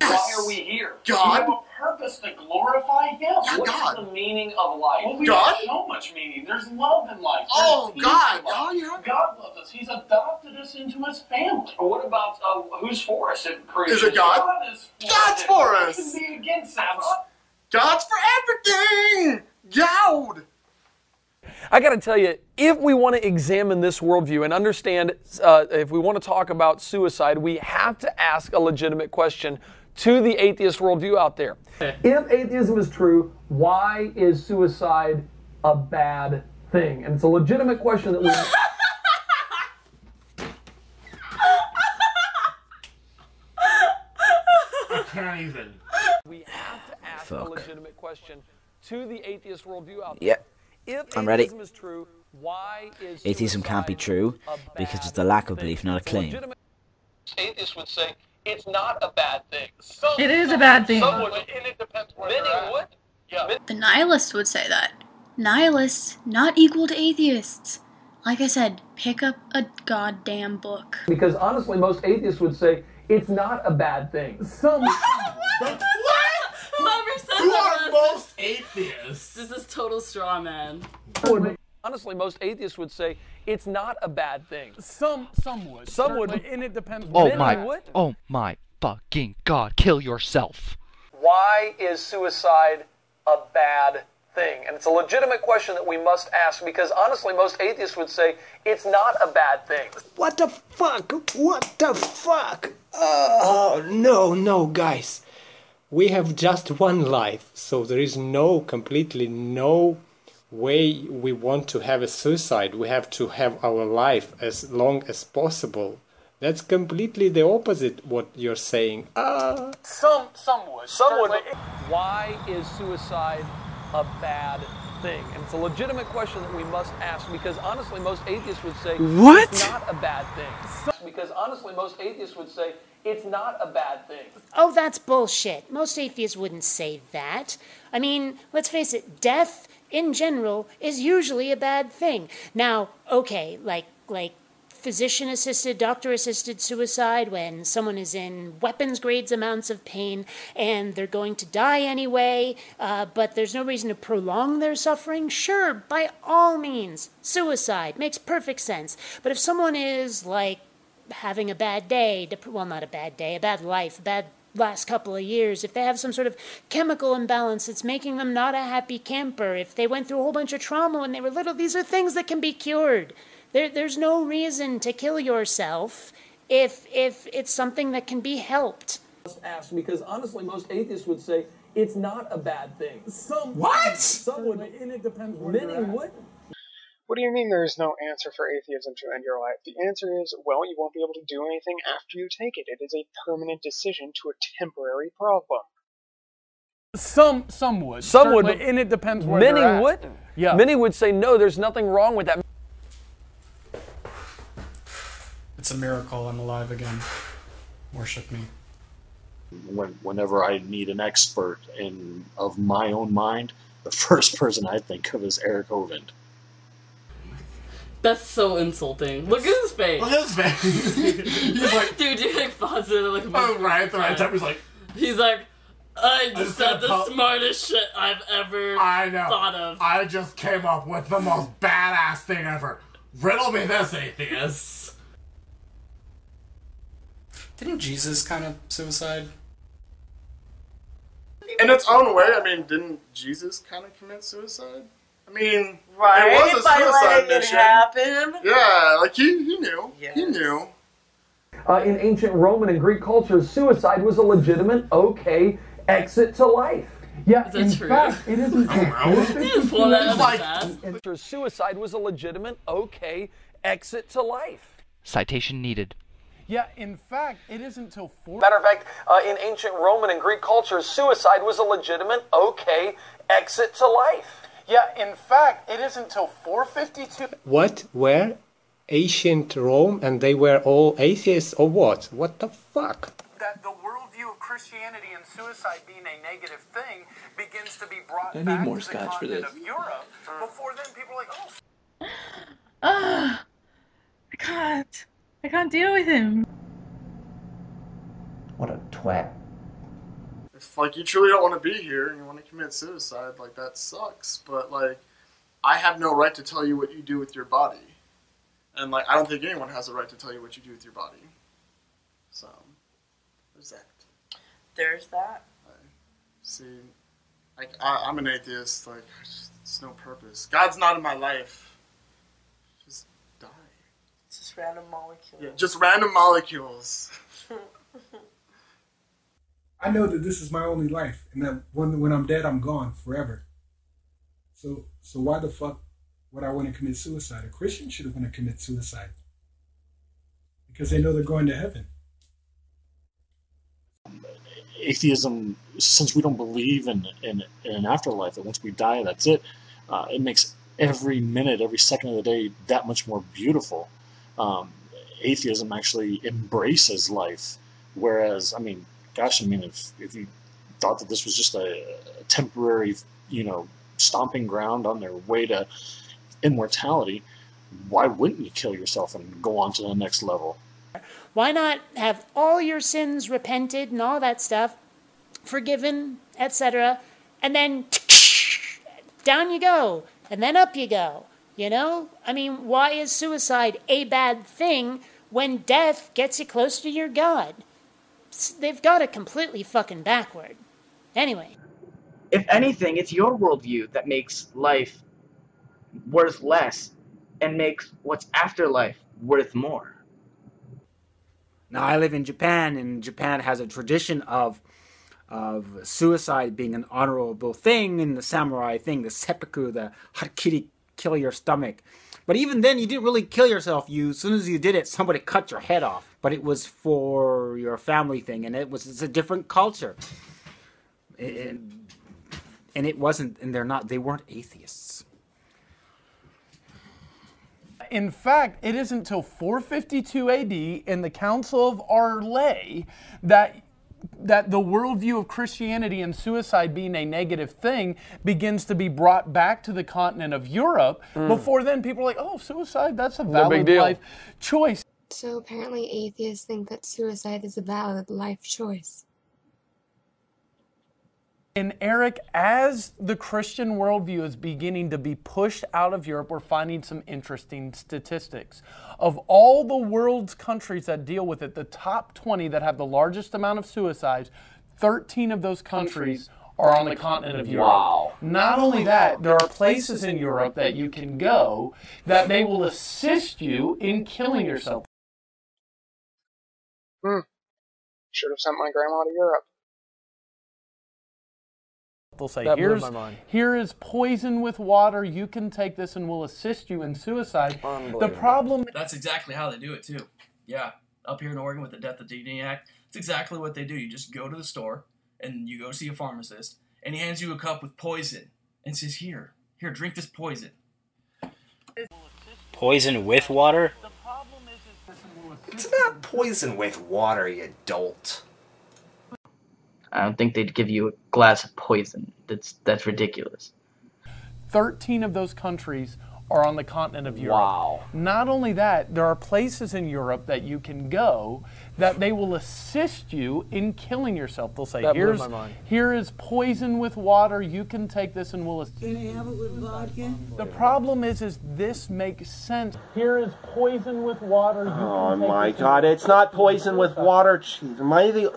Why are we here? God. We have a purpose to glorify Him. Yeah, what God. is the meaning of life? Well, we God? have so much meaning. There's love in life. Oh, There's God. peace in life. Oh, yeah. God loves us. He's adopted us into His family. What about who's for us if creation? Is it God? God is for God's us. for us. Who can be against us? God's for everything. God. I got to tell you, if we want to examine this worldview and understand, if we want to talk about suicide, we have to ask a legitimate question to the atheist worldview out there. If atheism is true, why is suicide a bad thing? And it's a legitimate question that we... I can't even. We have to ask a legitimate question to the atheist worldview out there. Yep. If I'm ready. atheism is true, why is Atheism can't be true because it's a lack of belief, not a claim. Atheists would say it's not a bad thing. It is a bad thing. Some would, and it depends where they're at. Yeah. The nihilists would say that. Nihilists, not equal to atheists. Like I said, pick up a goddamn book. Because honestly, most atheists would say it's not a bad thing. Some... Whoever said Who that are was- most atheists? This is total straw man. Honestly, most atheists would say it's not a bad thing. Some would. Some would. And it depends. Oh my fucking God, kill yourself. Why is suicide a bad thing? And it's a legitimate question that we must ask because honestly, most atheists would say it's not a bad thing. What the fuck? What the fuck? Oh, no, guys. We have just one life, so there is completely no way we want to have a suicide. We have to have our life as long as possible. That's completely the opposite what you're saying. Some would. Some would. Why is suicide a bad thing? And it's a legitimate question that we must ask because honestly, most atheists would say What? it's not a bad thing. Because honestly, most atheists would say it's not a bad thing. Oh, that's bullshit. Most atheists wouldn't say that. I mean, let's face it, death in general is usually a bad thing. Now, okay, like physician-assisted, doctor-assisted suicide when someone is in weapons-grade amounts of pain and they're going to die anyway, but there's no reason to prolong their suffering, sure, by all means, suicide makes perfect sense. But if someone is, like, having a bad day, well, not a bad day, a bad life, a bad last couple of years, if they have some sort of chemical imbalance that's making them not a happy camper, if they went through a whole bunch of trauma when they were little, these are things that can be cured. There's no reason to kill yourself if it's something that can be helped. Because honestly, most atheists would say it's not a bad thing. Some would, And it depends where many you're at. would. What do you mean there is no answer for atheism to end your life? The answer is, well, you won't be able to do anything after you take it. It is a permanent decision to a temporary problem. Some would. Some would. Certainly, and it depends where Many they're at. would. Yeah. Many would say no, there's nothing wrong with that. It's a miracle I'm alive again. Worship me. Whenever I need an expert of my own mind, the first person I think of is Eric Hovind. That's so insulting. Look at his face. Look at his face. He's like, dude, you like positive, like. Oh, right, the right time. He's like, I just said the gonna smartest shit I've ever thought of. I just came up with the most badass thing ever. Riddle me this, atheists. Didn't Jesus kind of suicide? In its own way, I mean, didn't Jesus kind of commit suicide? I mean, right? It was a By suicide letting mission. it happen. Yeah, like he knew. Yes. He knew. In ancient Roman and Greek cultures, suicide was a legitimate, okay, exit to life. Yeah, in fact, it isn't. Suicide was a legitimate, okay, exit to life. Citation needed. Yeah, in fact, it isn't till 4. Matter of fact, in ancient Roman and Greek cultures, suicide was a legitimate, okay, exit to life. Yeah, in fact, it isn't till 452. What? Where? Ancient Rome, and they were all atheists, or what? What the fuck? That the worldview of Christianity and suicide being a negative thing begins to be brought I need back more to the scotch for continent this. of Europe. Before then, people were like, oh. I can't deal with him. What a twat. If like you truly don't want to be here and you want to commit suicide, like that sucks. But like, I have no right to tell you what you do with your body, and like I don't think anyone has a right to tell you what you do with your body. So there's that. There's that. See, like I'm an atheist. Like It's no purpose. God's not in my life. Just die. It's just random molecules. Yeah, just random molecules. I know that this is my only life, and that when I'm dead, I'm gone forever. So why the fuck would I want to commit suicide? A Christian should want to commit suicide because they know they're going to heaven. Atheism, since we don't believe in an afterlife, that once we die, that's it, it makes every minute, every second of the day that much more beautiful. Atheism actually embraces life, whereas, I mean, gosh, I mean, if you thought that this was just a temporary, stomping ground on their way to immortality, why wouldn't you kill yourself and go on to the next level? Why not have all your sins repented and all that stuff, forgiven, etc., and then down you go, and then up you go, I mean, why is suicide a bad thing when death gets you close to your God? They've got it completely fucking backward. Anyway. If anything, it's your worldview that makes life worth less and makes what's after life worth more. Now, I live in Japan, and Japan has a tradition of suicide being an honorable thing, and the samurai thing, the seppuku, the harakiri, kill your stomach. But even then, you didn't really kill yourself. As soon as you did it, somebody cut your head off. But it was for your family thing, and it's a different culture. And it wasn't, and they weren't atheists. In fact, it isn't until 452 AD in the Council of Arles that the worldview of Christianity and suicide being a negative thing begins to be brought back to the continent of Europe. Before then, people are like, oh, suicide, that's a valid life choice. So apparently atheists think that suicide is a valid life choice. And Eric, as the Christian worldview is beginning to be pushed out of Europe, we're finding some interesting statistics. Of all the world's countries that deal with it, the top 20 that have the largest amount of suicides, 13 of those countries are on the continent of Europe. Wow. Not only that, there are places in Europe that you can go that they will assist you in killing yourself. Should have sent my grandma to Europe. They'll say, That blew my mind. here is poison with water, you can take this and we'll assist you in suicide. The problem... That's exactly how they do it, too. Yeah, up here in Oregon with the Death of Dignity Act, it's exactly what they do. You just go to the store, and you go see a pharmacist, and he hands you a cup with poison, and says, here, drink this poison. Poison with water? It's not poison with water, you dolt. I don't think they'd give you a glass of poison. That's ridiculous. 13 of those countries are on the continent of Europe. Wow. Not only that, there are places in Europe that you can go that they will assist you in killing yourself. They'll say, That blew my mind. here is poison with water, you can take this and we'll assist you. Can I have it with vodka? The problem is this makes sense. Here is poison with water, you Oh can take my this god, it's not poison with water. Jeez,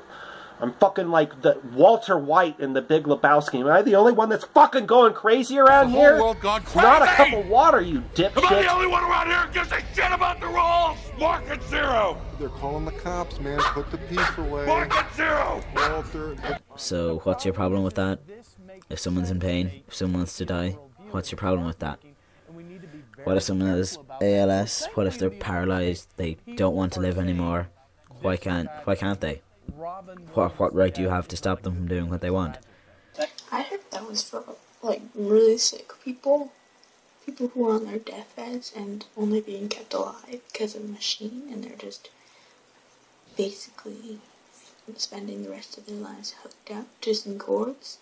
I'm fucking like the Walter White in The Big Lebowski. Am I the only one that's fucking going crazy around here? The whole world gone It's crazy! not a cup of water, you dipshit. Am I the only one around here who gives a shit about the rules? Market zero! They're calling the cops, man. Put the peace away. Market zero! Walter. So, what's your problem with that? If someone's in pain, if someone wants to die, what's your problem with that? What if someone has ALS? What if they're paralyzed? They don't want to live anymore? Why can't they? What right do you have to stop them from doing what they want? I heard that was for, like, really sick people. People who are on their deathbeds and only being kept alive because of a machine, and they're just basically spending the rest of their lives hooked up just in cords.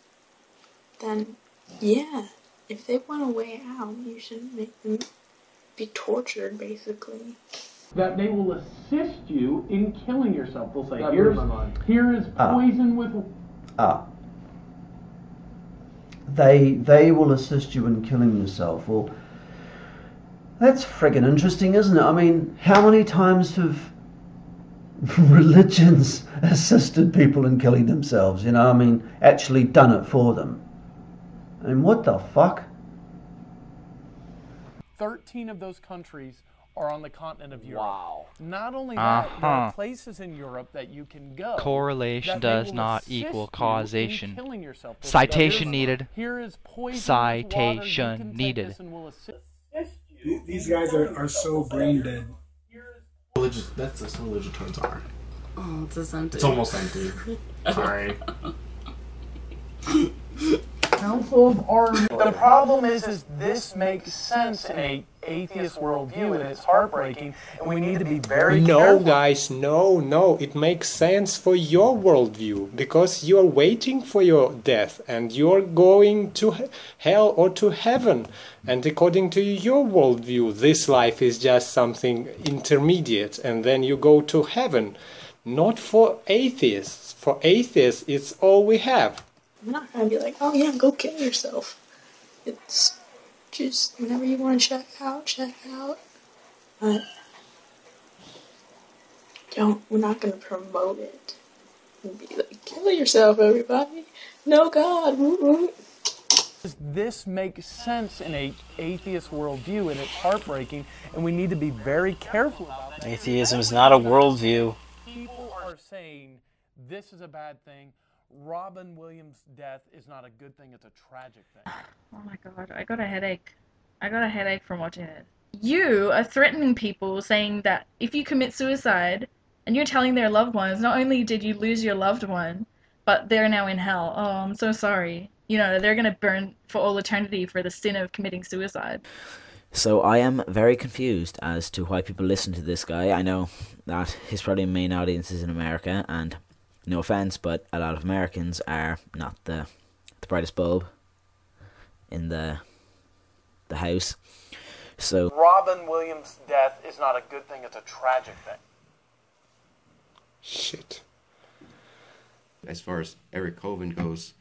Then, yeah, if they want a way out, you shouldn't make them be tortured, basically. that they will assist you in killing yourself. They'll say, That blew my mind. here is poison with... They will assist you in killing yourself. Well, that's friggin' interesting, isn't it? I mean, how many times have religions assisted people in killing themselves? You know, I mean, actually done it for them. I mean, what the fuck? 13 of those countries are on the continent of Europe. Wow. Not only that, there are places in Europe that you can go. Correlation does not equal causation. Killing yourself. Citation needed. Here is poison Citation needed. These guys are so brain dead. That's just what religious towards are. Oh, it's just empty. It's almost empty. Sorry. The problem is this makes sense in an atheist worldview, and it's heartbreaking, and we need to be very careful. No, guys, no. It makes sense for your worldview, because you're waiting for your death, and you're going to hell or to heaven. And according to your worldview, this life is just something intermediate, and then you go to heaven. Not for atheists. For atheists, it's all we have. I'm not gonna be like, oh yeah, go kill yourself. It's just whenever you want to check out. But we're not gonna promote it and be like, kill yourself, everybody. No God. Woo woo. This makes sense in an atheist worldview, and it's heartbreaking, and we need to be very careful about it. Atheism is not a worldview. People are saying this is a bad thing. Robin Williams' death is not a good thing, it's a tragic thing. Oh my god, I got a headache. I got a headache from watching it. You are threatening people, saying that if you commit suicide and you're telling their loved ones, not only did you lose your loved one, but they're now in hell. Oh, I'm so sorry. You know, they're gonna burn for all eternity for the sin of committing suicide. So I am very confused as to why people listen to this guy. I know that his probably main audience is in America, and no offense, but a lot of Americans are not the brightest bulb in the house. So Robin Williams' death is not a good thing, it's a tragic thing. Shit. As far as Eric Hovind goes,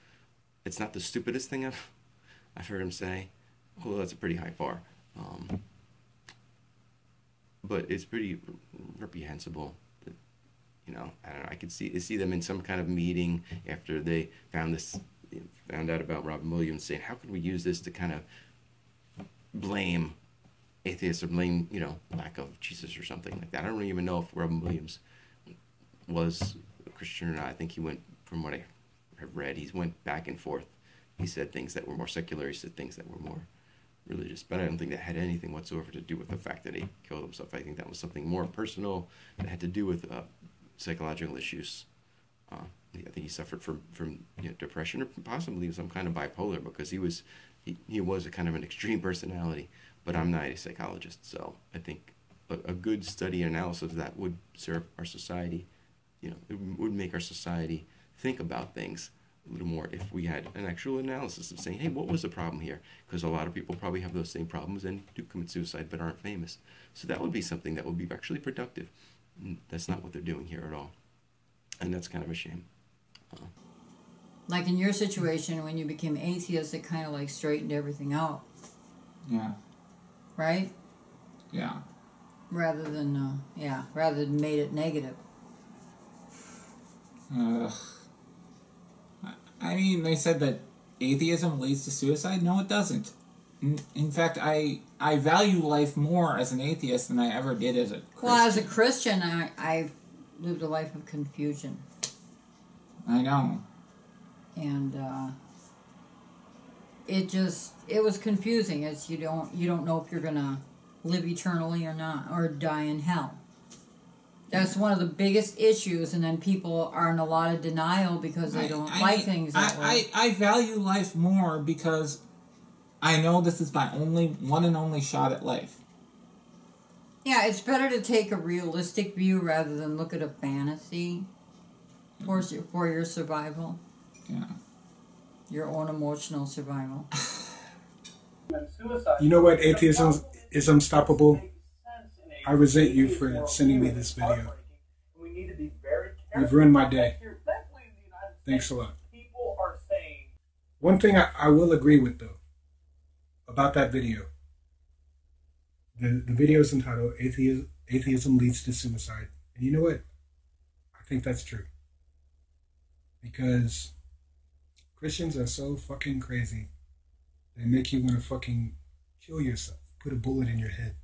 it's not the stupidest thing I've heard him say. Well, that's a pretty high bar. But it's pretty reprehensible. You know, I don't know. I could see them in some kind of meeting after they found out about Robin Williams, saying, "How can we use this to kind of blame atheists or blame, lack of Jesus or something like that?" I don't even know if Robin Williams was a Christian or not. I think he went, from what I read, he went back and forth. He said things that were more secular. He said things that were more religious, but I don't think that had anything whatsoever to do with the fact that he killed himself. I think that was something more personal that had to do with psychological issues. I think he suffered from depression, or possibly some kind of bipolar, because he was a kind of an extreme personality. But I'm not a psychologist, so I think a good study and analysis of that would serve our society. It would make our society think about things a little more if we had an actual analysis of saying, hey, what was the problem here? Because a lot of people probably have those same problems and do commit suicide but aren't famous. So that would be something that would be actually productive. That's not what they're doing here at all. And that's kind of a shame. Like in your situation, when you became atheist, it kind of like straightened everything out. Yeah. Right? Yeah. Rather than made it negative. I mean, they said that atheism leads to suicide. No, it doesn't. In fact, I value life more as an atheist than I ever did as a Christian. Well, as a Christian, I lived a life of confusion. I know. And it was confusing. It's you don't know if you're gonna live eternally or not, or die in hell. That's one of the biggest issues, and then people are in a lot of denial because they don't like things that way. I value life more because I know this is my one and only shot at life. Yeah, it's better to take a realistic view rather than look at a fantasy for your survival. Yeah. Your own emotional survival. You know what? Atheism is unstoppable. I resent you for sending me this video. You've ruined my day. Thanks a lot. One thing I will agree with, though, about that video. The video is entitled Atheism Leads to Suicide. And you know what? I think that's true. Because Christians are so fucking crazy. They make you want to fucking kill yourself. put a bullet in your head.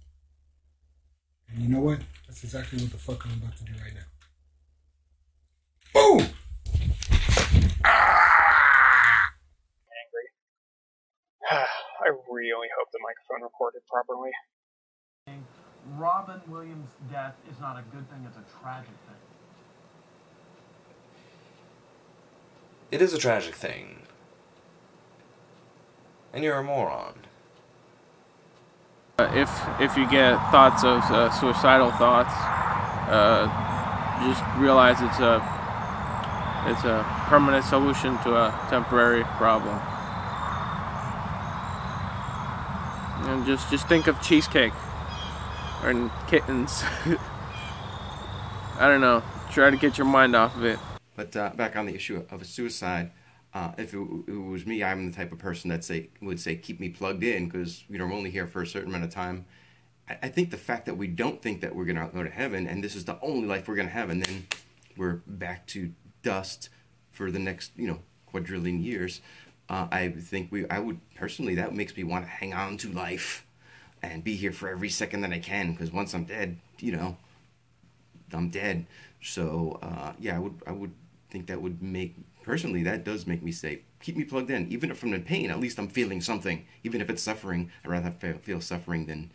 And you know what? That's exactly what the fuck I'm about to do right now. Boom! Angry. I really hope the microphone recorded properly. Robin Williams' death is not a good thing, it's a tragic thing. It is a tragic thing. And you're a moron. If you get thoughts of suicidal thoughts, just realize it's a permanent solution to a temporary problem. And just think of cheesecake or kittens. I don't know. Try to get your mind off of it. But back on the issue of a suicide, if it was me, I'm the type of person that would say keep me plugged in, because I'm only here for a certain amount of time. I think the fact that we don't think that we're gonna go to heaven and this is the only life we're gonna have, and then we're back to dust for the next quadrillion years. I think I would personally, that makes me want to hang on to life and be here for every second that I can, because once I'm dead, I'm dead. So yeah, I would think that would make, personally, that does make me say, keep me plugged in. Even if I'm in pain, at least I'm feeling something. Even if it's suffering, I'd rather feel suffering than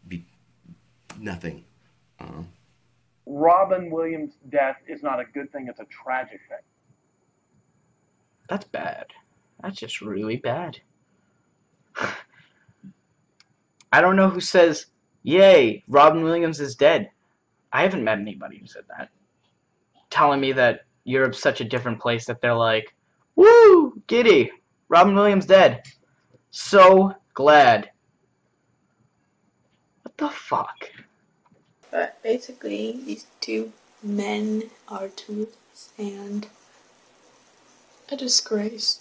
be nothing. Robin Williams' death is not a good thing, it's a tragic thing. That's bad. That's just really bad. I don't know who says, yay, Robin Williams is dead. I haven't met anybody who said that. Telling me that Europe's such a different place that they're like, woo, giddy, Robin Williams dead. So glad. What the fuck? But basically, these two men are tools and a disgrace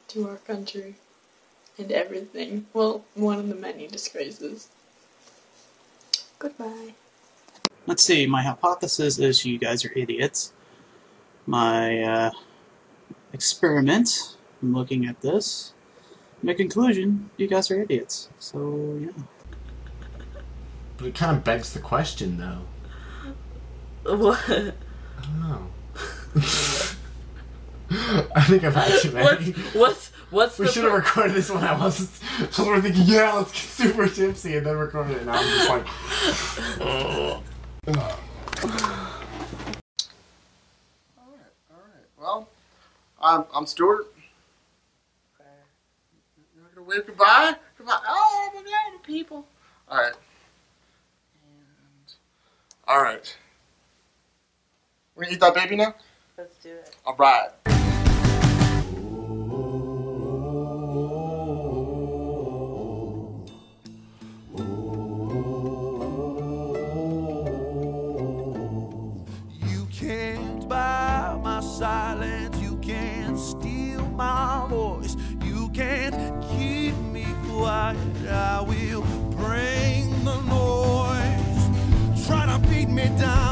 to our country and everything. Well, one of the many disgraces. Goodbye. Let's see, my hypothesis is you guys are idiots. My experiment, I'm looking at this. My conclusion, you guys are idiots. So, yeah. But it kind of begs the question, though. What? I don't know. I think I've had too many. What's we should have recorded this when I wasn't. So we're thinking, yeah, let's get super tipsy, and then record it. And I'm just like, Alright. Well, I'm Stuart. You're gonna wave goodbye? Goodbye. Oh, my God, people. Alright. Alright. We're gonna eat that baby now? Let's do it. Alright. You can't buy my silence, you can't steal my voice, you can't keep me quiet, I will bring the noise. Try to beat me down.